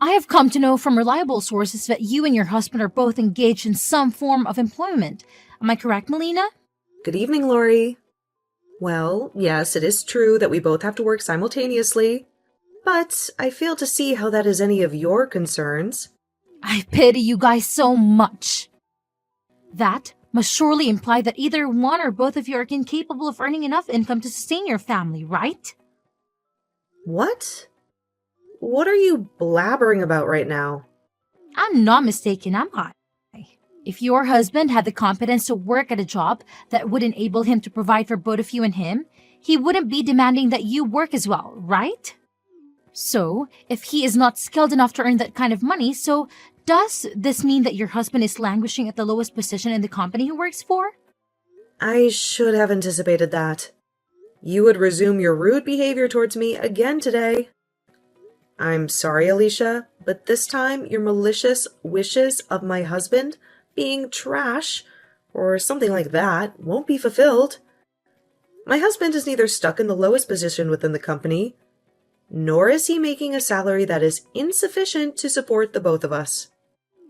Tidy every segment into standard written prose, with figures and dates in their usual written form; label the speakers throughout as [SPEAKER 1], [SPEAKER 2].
[SPEAKER 1] I have come to know from reliable sources that you and your husband are both engaged in some form of employment. Am I correct, Melina?
[SPEAKER 2] Good evening, Lori. Well, yes, it is true that we both have to work simultaneously, but I fail to see how that is any of your concerns.
[SPEAKER 1] I pity you guys so much. That must surely imply that either one or both of you are incapable of earning enough income to sustain your family, right?
[SPEAKER 2] What? What are you blabbering about right now?
[SPEAKER 1] I'm not mistaken, am I? If your husband had the competence to work at a job that would enable him to provide for both of you and him, he wouldn't be demanding that you work as well, right? So, if he is not skilled enough to earn that kind of money, so does this mean that your husband is languishing at the lowest position in the company he works for?
[SPEAKER 2] I should have anticipated that. You would resume your rude behavior towards me again today. I'm sorry, Alicia, but this time your malicious wishes of my husband being trash, or something like that, won't be fulfilled. My husband is neither stuck in the lowest position within the company, nor is he making a salary that is insufficient to support the both of us.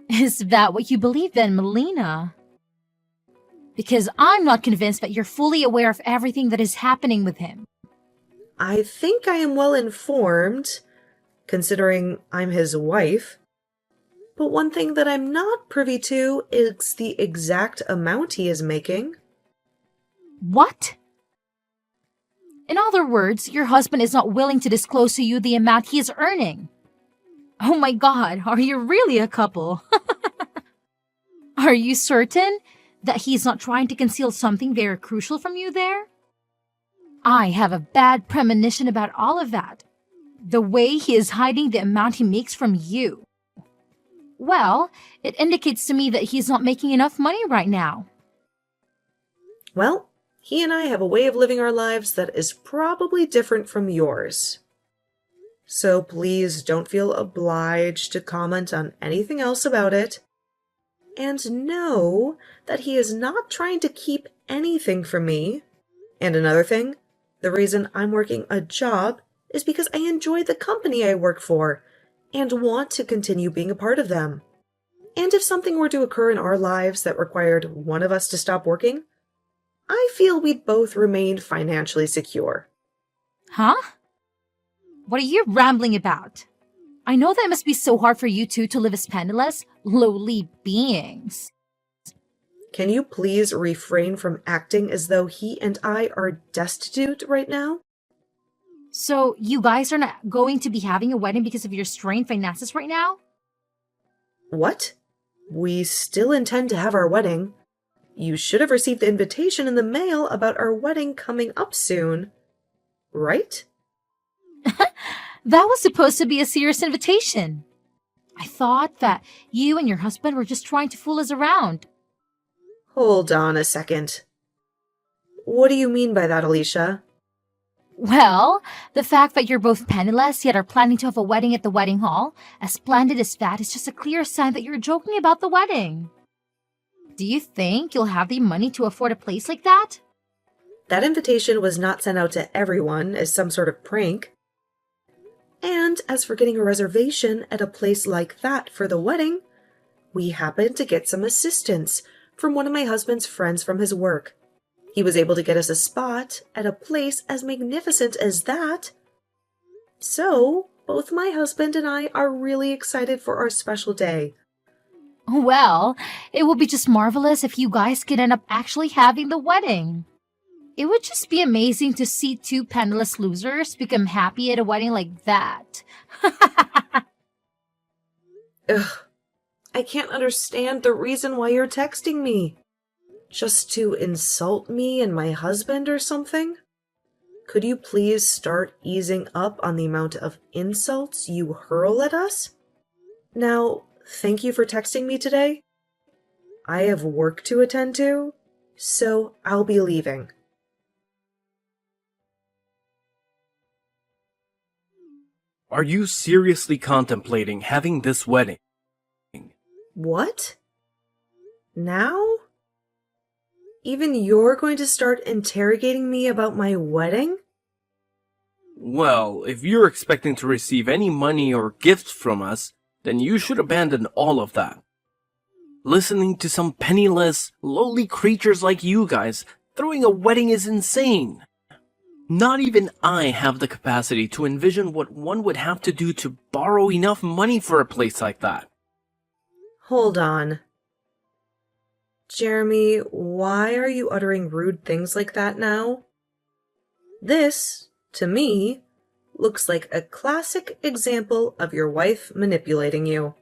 [SPEAKER 1] Is that what you believe then, Melina? Because I'm not convinced that you're fully aware of everything that is happening with him.
[SPEAKER 2] I think I am well informed, considering I'm his wife. But one thing that I'm not privy to is the exact amount he is making.
[SPEAKER 1] What? In other words, your husband is not willing to disclose to you the amount he is earning. Oh my god, are you really a couple? Are you certain that he's not trying to conceal something very crucial from you there? I have a bad premonition about all of that. The way he is hiding the amount he makes from you. Well, it indicates to me that he's not making enough money right now.
[SPEAKER 2] Well, he and I have a way of living our lives that is probably different from yours. So please don't feel obliged to comment on anything else about it. And know that he is not trying to keep anything from me. And another thing, the reason I'm working a job is because I enjoy the company I work for and want to continue being a part of them. And if something were to occur in our lives that required one of us to stop working, I feel we'd both remain financially secure.
[SPEAKER 1] Huh? What are you rambling about? I know that must be so hard for you two to live as penniless, lowly beings.
[SPEAKER 2] Can you please refrain from acting as though he and I are destitute right now?
[SPEAKER 1] So, you guys are not going to be having a wedding because of your strained finances right now?
[SPEAKER 2] What? We still intend to have our wedding. You should have received the invitation in the mail about our wedding coming up soon. Right?
[SPEAKER 1] That was supposed to be a serious invitation. I thought that you and your husband were just trying to fool us around.
[SPEAKER 2] Hold on a second. What do you mean by that, Alicia?
[SPEAKER 1] Well, the fact that you're both penniless yet are planning to have a wedding at the wedding hall, as splendid as that, is just a clear sign that you're joking about the wedding. Do you think you'll have the money to afford a place like that?
[SPEAKER 2] That invitation was not sent out to everyone as some sort of prank. And as for getting a reservation at a place like that for the wedding, we happened to get some assistance from one of my husband's friends from his work. He was able to get us a spot at a place as magnificent as that. So, both my husband and I are really excited for our special day.
[SPEAKER 1] Well, it would be just marvelous if you guys could end up actually having the wedding. It would just be amazing to see two penniless losers become happy at a wedding like that.
[SPEAKER 2] Ugh, I can't understand the reason why you're texting me. Just to insult me and my husband or something? Could you please start easing up on the amount of insults you hurl at us? Now, thank you for texting me today. I have work to attend to, so I'll be leaving.
[SPEAKER 3] Are you seriously contemplating having this wedding?
[SPEAKER 2] What? Now? Even you're going to start interrogating me about my wedding?
[SPEAKER 3] Well, if you're expecting to receive any money or gifts from us, then you should abandon all of that. Listening to some penniless, lowly creatures like you guys throwing a wedding is insane. Not even I have the capacity to envision what one would have to do to borrow enough money for a place like that.
[SPEAKER 2] Hold on. Jeremy, why are you uttering rude things like that now? This, to me, looks like a classic example of your wife manipulating you.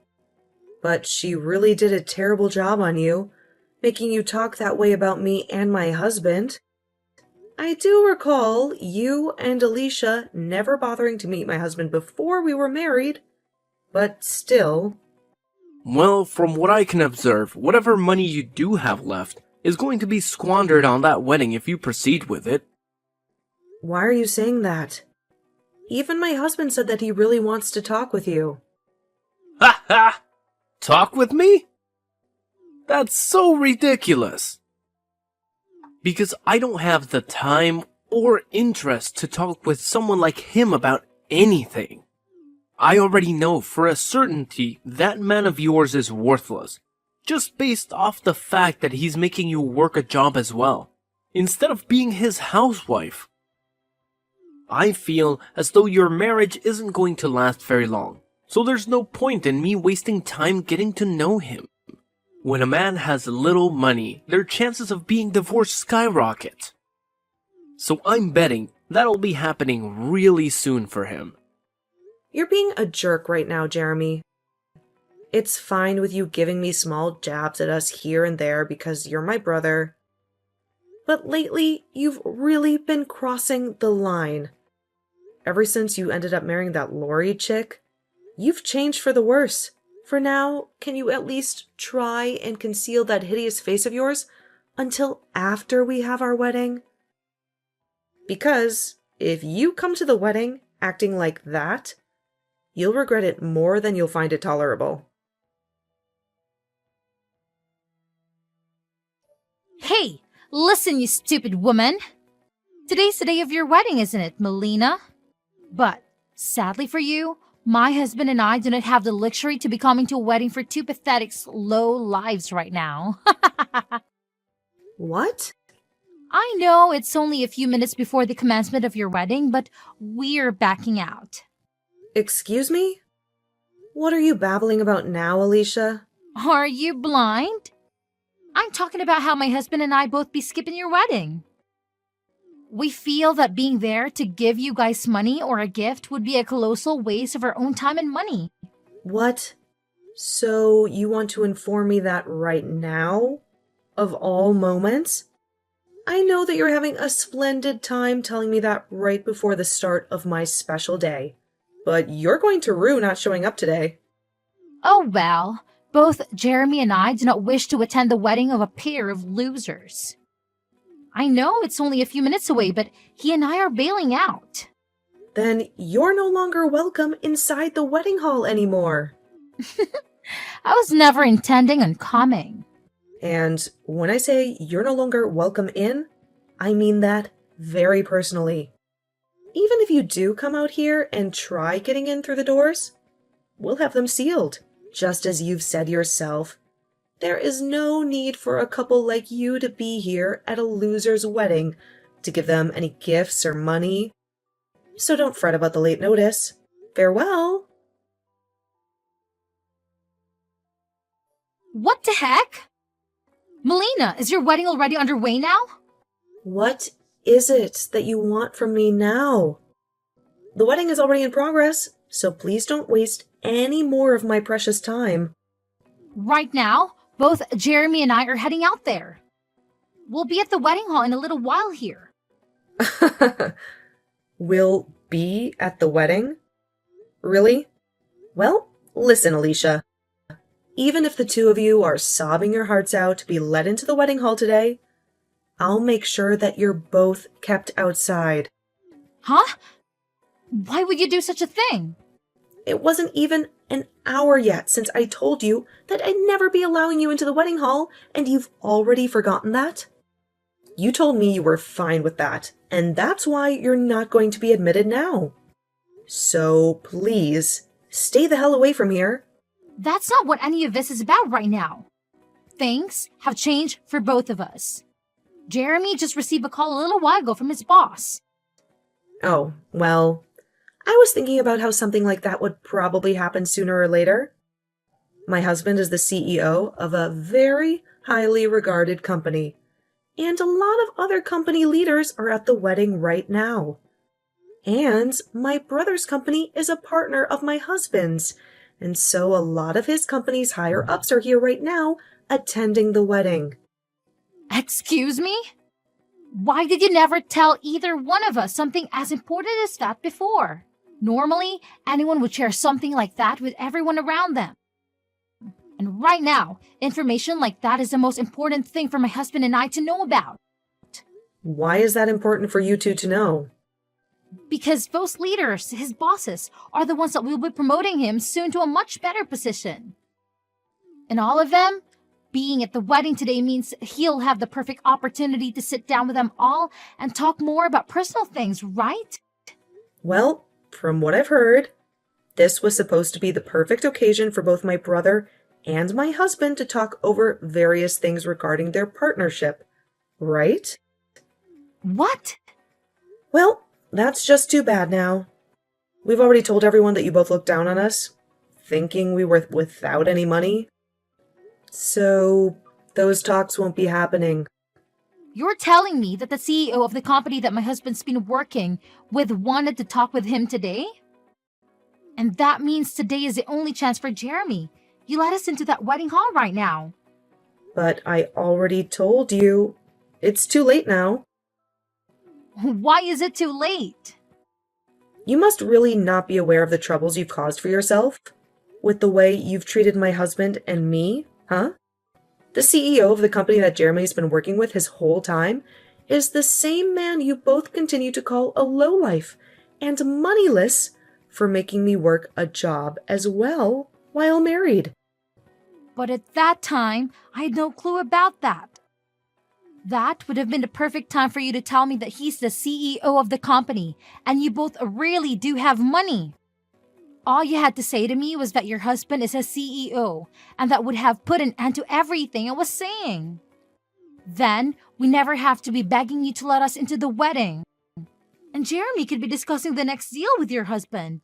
[SPEAKER 2] But she really did a terrible job on you, making you talk that way about me and my husband. I do recall you and Alicia never bothering to meet my husband before we were married, but still...
[SPEAKER 3] Well, from what I can observe, whatever money you do have left is going to be squandered on that wedding if you proceed with it.
[SPEAKER 2] Why are you saying that? Even my husband said that he really wants to talk with you.
[SPEAKER 3] Ha ha! Talk with me? That's so ridiculous. Because I don't have the time or interest to talk with someone like him about anything. I already know for a certainty that man of yours is worthless, just based off the fact that he's making you work a job as well, instead of being his housewife. I feel as though your marriage isn't going to last very long, so there's no point in me wasting time getting to know him. When a man has little money, their chances of being divorced skyrocket. So I'm betting that'll be happening really soon for him.
[SPEAKER 2] You're being a jerk right now, Jeremy. It's fine with you giving me small jabs at us here and there because you're my brother. But lately, you've really been crossing the line. Ever since you ended up marrying that Lori chick, you've changed for the worse. For now, can you at least try and conceal that hideous face of yours until after we have our wedding? Because if you come to the wedding acting like that, you'll regret it more than you'll find it tolerable.
[SPEAKER 1] Hey, listen, you stupid woman. Today's the day of your wedding, isn't it, Melina? But, sadly for you, my husband and I do not have the luxury to be coming to a wedding for two pathetic, slow lives right now.
[SPEAKER 2] What?
[SPEAKER 1] I know it's only a few minutes before the commencement of your wedding, but we're backing out.
[SPEAKER 2] Excuse me? What are you babbling about now, Alicia?
[SPEAKER 1] Are you blind? I'm talking about how my husband and I both be skipping your wedding. We feel that being there to give you guys money or a gift would be a colossal waste of our own time and money.
[SPEAKER 2] What? So you want to inform me that right now? Of all moments? I know that you're having a splendid time telling me that right before the start of my special day. But you're going to rue not showing up today.
[SPEAKER 1] Oh well, both Jeremy and I do not wish to attend the wedding of a pair of losers. I know it's only a few minutes away, but he and I are bailing out.
[SPEAKER 2] Then you're no longer welcome inside the wedding hall anymore.
[SPEAKER 1] I was never intending on coming.
[SPEAKER 2] And when I say you're no longer welcome in, I mean that very personally. Even if you do come out here and try getting in through the doors, we'll have them sealed, just as you've said yourself. There is no need for a couple like you to be here at a loser's wedding to give them any gifts or money. So don't fret about the late notice. Farewell.
[SPEAKER 1] What the heck? Melina, is your wedding already underway now?
[SPEAKER 2] What is it that you want from me now? The wedding is already in progress, so please don't waste any more of my precious time.
[SPEAKER 1] Right now, both Jeremy and I are heading out there. We'll be at the wedding hall in a little while here.
[SPEAKER 2] Will be at the wedding? Really? Well, listen, Alicia. Even if the two of you are sobbing your hearts out to be let into the wedding hall today, I'll make sure that you're both kept outside.
[SPEAKER 1] Huh? Why would you do such a thing?
[SPEAKER 2] It wasn't even an hour yet since I told you that I'd never be allowing you into the wedding hall, and you've already forgotten that? You told me you were fine with that, and that's why you're not going to be admitted now. So please, stay the hell away from here.
[SPEAKER 1] That's not what any of this is about right now. Things have changed for both of us. Jeremy just received a call a little while ago from his boss.
[SPEAKER 2] Oh, well, I was thinking about how something like that would probably happen sooner or later. My husband is the CEO of a very highly regarded company, and a lot of other company leaders are at the wedding right now. And my brother's company is a partner of my husband's, and so a lot of his company's higher-ups are here right now attending the wedding.
[SPEAKER 1] Excuse me? Why did you never tell either one of us something as important as that before? Normally, anyone would share something like that with everyone around them. And right now, information like that is the most important thing for my husband and I to know about.
[SPEAKER 2] Why is that important for you two to know?
[SPEAKER 1] Because those leaders, his bosses, are the ones that will be promoting him soon to a much better position. And all of them, being at the wedding today means he'll have the perfect opportunity to sit down with them all and talk more about personal things, right?
[SPEAKER 2] Well, from what I've heard, this was supposed to be the perfect occasion for both my brother and my husband to talk over various things regarding their partnership, right?
[SPEAKER 1] What?
[SPEAKER 2] Well, that's just too bad now. We've already told everyone that you both looked down on us, thinking we were without any money. So, those talks won't be happening.
[SPEAKER 1] You're telling me that the CEO of the company that my husband's been working with wanted to talk with him today? And that means today is the only chance for Jeremy. You let us into that wedding hall right now.
[SPEAKER 2] But I already told you. It's too late now.
[SPEAKER 1] Why is it too late?
[SPEAKER 2] You must really not be aware of the troubles you've caused for yourself with the way you've treated my husband and me, huh? The CEO of the company that Jeremy's been working with his whole time is the same man you both continue to call a lowlife and moneyless for making me work a job as well while married.
[SPEAKER 1] But at that time, I had no clue about that. That would have been the perfect time for you to tell me that he's the CEO of the company and you both really do have money. All you had to say to me was that your husband is a CEO, and that would have put an end to everything I was saying. Then, we never have to be begging you to let us into the wedding. And Jeremy could be discussing the next deal with your husband.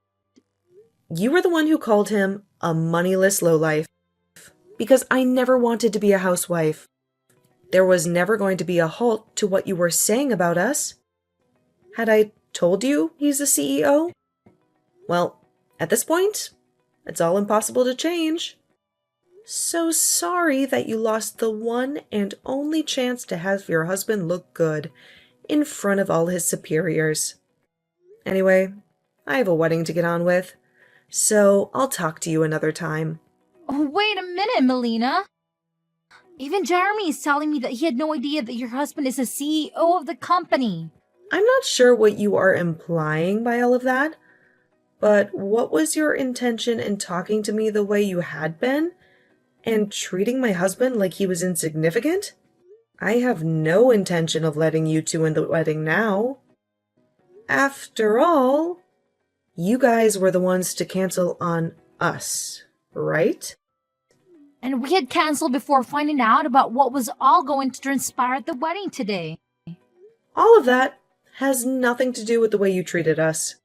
[SPEAKER 2] You were the one who called him a moneyless lowlife, because I never wanted to be a housewife. There was never going to be a halt to what you were saying about us. Had I told you he's the CEO? Well, at this point, it's all impossible to change. So sorry that you lost the one and only chance to have your husband look good in front of all his superiors. Anyway, I have a wedding to get on with, so I'll talk to you another time.
[SPEAKER 1] Oh, wait a minute, Melina. Even Jeremy is telling me that he had no idea that your husband is the CEO of the company.
[SPEAKER 2] I'm not sure what you are implying by all of that, but what was your intention in talking to me the way you had been, and treating my husband like he was insignificant? I have no intention of letting you two in the wedding now. After all, you guys were the ones to cancel on us, right?
[SPEAKER 1] And we had canceled before finding out about what was all going to transpire at the wedding today.
[SPEAKER 2] All of that has nothing to do with the way you treated us.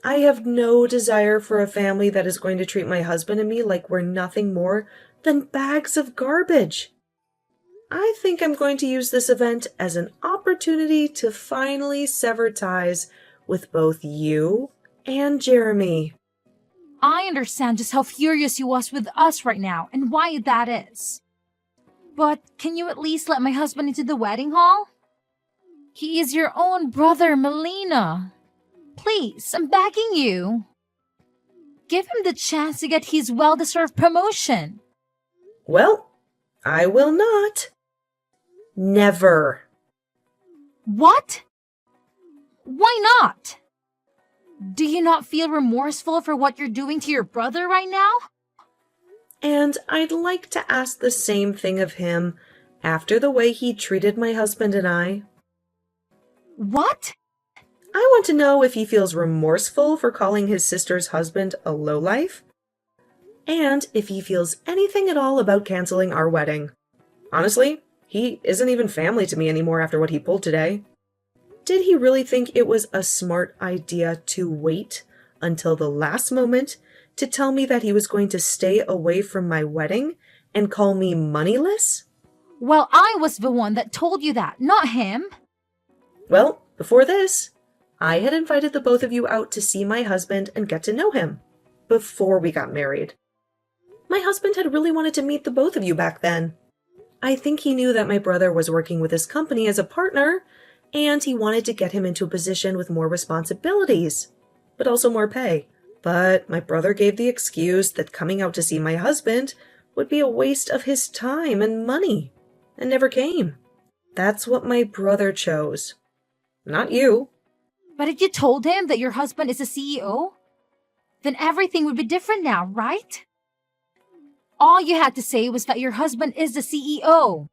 [SPEAKER 2] I have no desire for a family that is going to treat my husband and me like we're nothing more than bags of garbage. I think I'm going to use this event as an opportunity to finally sever ties with both you and Jeremy.
[SPEAKER 1] I understand just how furious you was with us right now and why that is. But can you at least let my husband into the wedding hall? He is your own brother, Melina. Please, I'm begging you. Give him the chance to get his well-deserved promotion.
[SPEAKER 2] Well, I will not. Never.
[SPEAKER 1] What? Why not? Do you not feel remorseful for what you're doing to your brother right now?
[SPEAKER 2] And I'd like to ask the same thing of him after the way he treated my husband and I.
[SPEAKER 1] What?
[SPEAKER 2] I want to know if he feels remorseful for calling his sister's husband a lowlife, and if he feels anything at all about canceling our wedding. Honestly, he isn't even family to me anymore after what he pulled today. Did he really think it was a smart idea to wait until the last moment to tell me that he was going to stay away from my wedding and call me moneyless?
[SPEAKER 1] Well, I was the one that told you that, not him.
[SPEAKER 2] Well, before this, I had invited the both of you out to see my husband and get to know him before we got married. My husband had really wanted to meet the both of you back then. I think he knew that my brother was working with his company as a partner, and he wanted to get him into a position with more responsibilities, but also more pay. But my brother gave the excuse that coming out to see my husband would be a waste of his time and money, and never came. That's what my brother chose. Not you.
[SPEAKER 1] But if you told him that your husband is a CEO, then everything would be different now, right? All you had to say was that your husband is the CEO.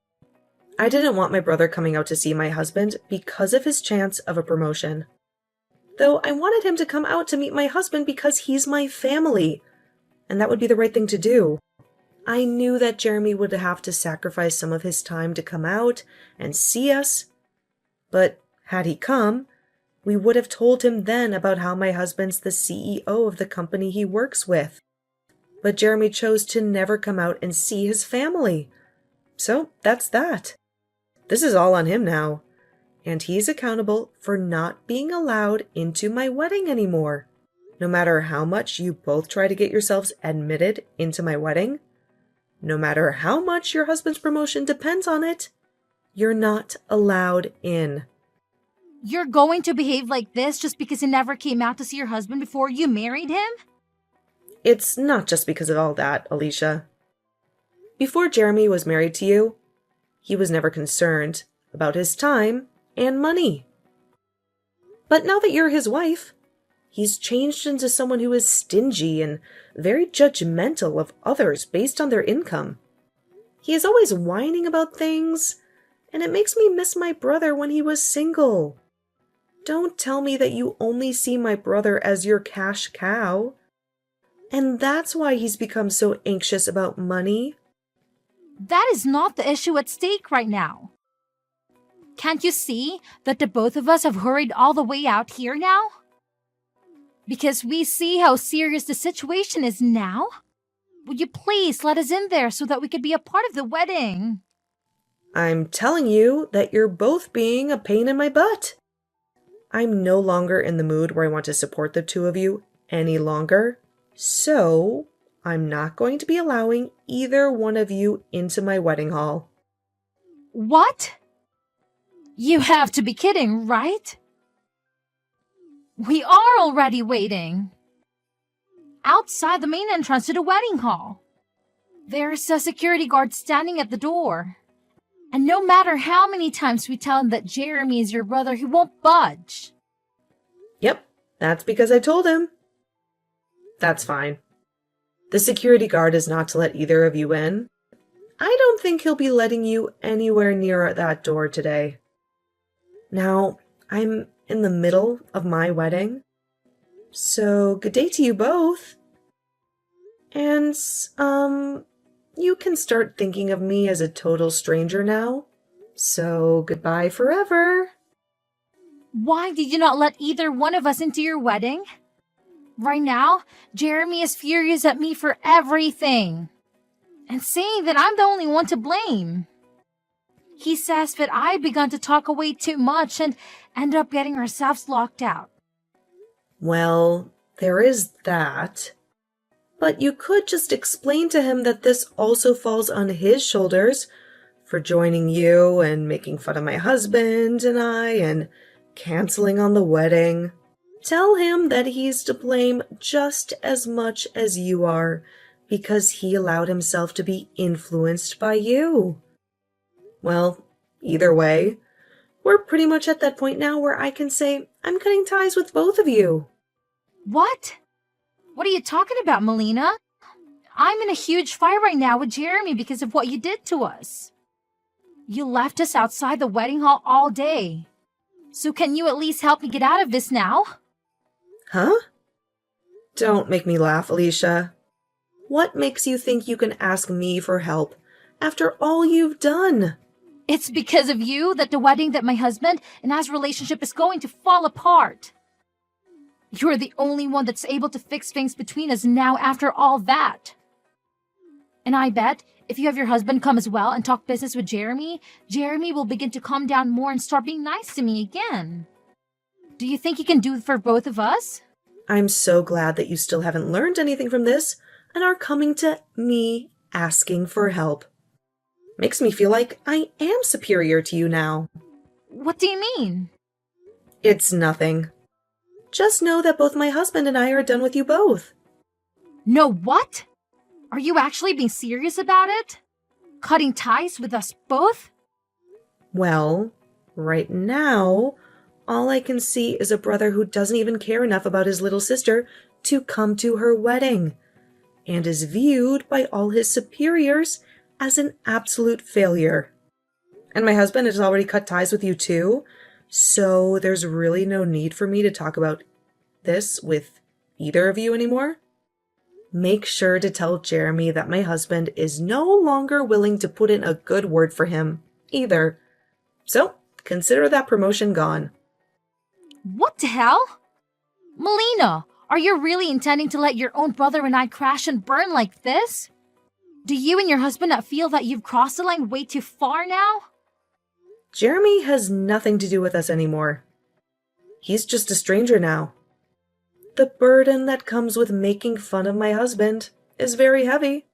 [SPEAKER 2] I didn't want my brother coming out to see my husband because of his chance of a promotion. Though I wanted him to come out to meet my husband because he's my family, and that would be the right thing to do. I knew that Jeremy would have to sacrifice some of his time to come out and see us, but had he come, we would have told him then about how my husband's the CEO of the company he works with. But Jeremy chose to never come out and see his family. So that's that. This is all on him now. And he's accountable for not being allowed into my wedding anymore. No matter how much you both try to get yourselves admitted into my wedding, no matter how much your husband's promotion depends on it, you're not allowed in.
[SPEAKER 1] You're going to behave like this just because he never came out to see your husband before you married him?
[SPEAKER 2] It's not just because of all that, Alicia. Before Jeremy was married to you, he was never concerned about his time and money. But now that you're his wife, he's changed into someone who is stingy and very judgmental of others based on their income. He is always whining about things, and it makes me miss my brother when he was single. Don't tell me that you only see my brother as your cash cow. And that's why he's become so anxious about money.
[SPEAKER 1] That is not the issue at stake right now. Can't you see that the both of us have hurried all the way out here now? Because we see how serious the situation is now? Would you please let us in there so that we could be a part of the wedding?
[SPEAKER 2] I'm telling you that you're both being a pain in my butt. I'm no longer in the mood where I want to support the two of you any longer. So, I'm not going to be allowing either one of you into my wedding hall.
[SPEAKER 1] What? You have to be kidding, right? We are already waiting. Outside the main entrance to the wedding hall. There's a security guard standing at the door. And no matter how many times we tell him that Jeremy is your brother, he won't budge.
[SPEAKER 2] Yep, that's because I told him. That's fine. The security guard is not to let either of you in. I don't think he'll be letting you anywhere near that door today. Now, I'm in the middle of my wedding, so good day to you both. And, you can start thinking of me as a total stranger now. So goodbye forever.
[SPEAKER 1] Why did you not let either one of us into your wedding? Right now, Jeremy is furious at me for everything. And saying that I'm the only one to blame. He says that I begun to talk away too much and ended up getting ourselves locked out.
[SPEAKER 2] Well, there is that. But you could just explain to him that this also falls on his shoulders for joining you and making fun of my husband and I and canceling on the wedding. Tell him that he's to blame just as much as you are because he allowed himself to be influenced by you. Well, either way, we're pretty much at that point now where I can say I'm cutting ties with both of you.
[SPEAKER 1] What? What are you talking about, Melina? I'm in a huge fight right now with Jeremy because of what you did to us. You left us outside the wedding hall all day. So can you at least help me get out of this now?
[SPEAKER 2] Huh? Don't make me laugh, Alicia. What makes you think you can ask me for help after all you've done?
[SPEAKER 1] It's because of you that the wedding that my husband and I's relationship is going to fall apart. You're the only one that's able to fix things between us now after all that. And I bet if you have your husband come as well and talk business with Jeremy, Jeremy will begin to calm down more and start being nice to me again. Do you think he can do it for both of us?
[SPEAKER 2] I'm so glad that you still haven't learned anything from this and are coming to me asking for help. Makes me feel like I am superior to you now.
[SPEAKER 1] What do you mean?
[SPEAKER 2] It's nothing. Just know that both my husband and I are done with you both.
[SPEAKER 1] No, what? Are you actually being serious about it? Cutting ties with us both?
[SPEAKER 2] Well, right now, all I can see is a brother who doesn't even care enough about his little sister to come to her wedding, and is viewed by all his superiors as an absolute failure. And my husband has already cut ties with you too, so there's really no need for me to talk about this with either of you anymore. Make sure to tell Jeremy that my husband is no longer willing to put in a good word for him either. So, consider that promotion gone.
[SPEAKER 1] What the hell? Melina, are you really intending to let your own brother and I crash and burn like this? Do you and your husband not feel that you've crossed the line way too far now?
[SPEAKER 2] Jeremy has nothing to do with us anymore. He's just a stranger now. The burden that comes with making fun of my husband is very heavy.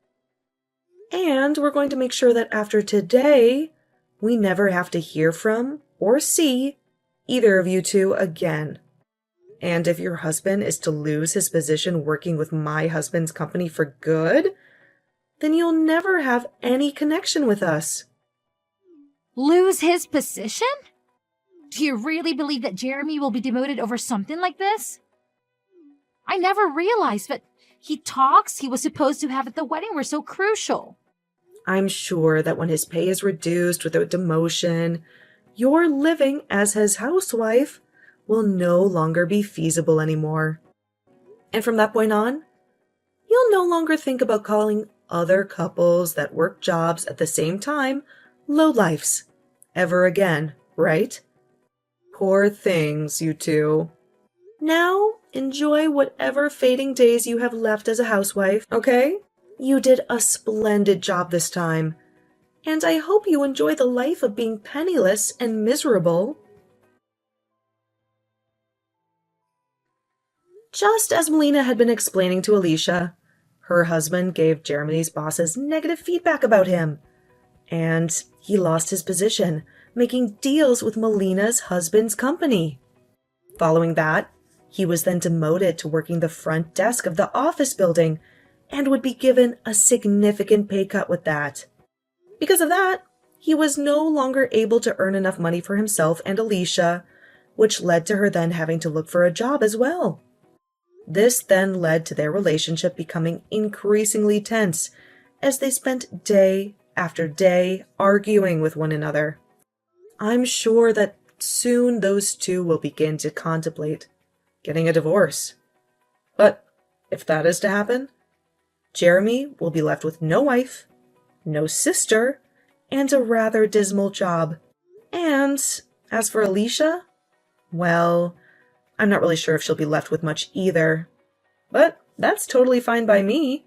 [SPEAKER 2] And we're going to make sure that after today, we never have to hear from or see either of you two again. And if your husband is to lose his position working with my husband's company for good, then you'll never have any connection with us.
[SPEAKER 1] Lose his position? Do you really believe that Jeremy will be demoted over something like this? I never realized that talks he was supposed to have at the wedding were so crucial.
[SPEAKER 2] I'm sure that when his pay is reduced with a demotion, your living as his housewife will no longer be feasible anymore. And from that point on, you'll no longer think about calling other couples that work jobs at the same time lowlifes ever again, right? Poor things, you two. Now, enjoy whatever fading days you have left as a housewife, okay? You did a splendid job this time, and I hope you enjoy the life of being penniless and miserable. Just as Melina had been explaining to Alicia, her husband gave Jeremy's bosses negative feedback about him, and he lost his position, making deals with Melina's husband's company. Following that, he was then demoted to working the front desk of the office building and would be given a significant pay cut with that. Because of that, he was no longer able to earn enough money for himself and Alicia, which led to her then having to look for a job as well. This then led to their relationship becoming increasingly tense as they spent day after day arguing with one another. I'm sure that soon those two will begin to contemplate getting a divorce. But if that is to happen, Jeremy will be left with no wife, no sister, and a rather dismal job. And as for Alicia, well, I'm not really sure if she'll be left with much either. But that's totally fine by me.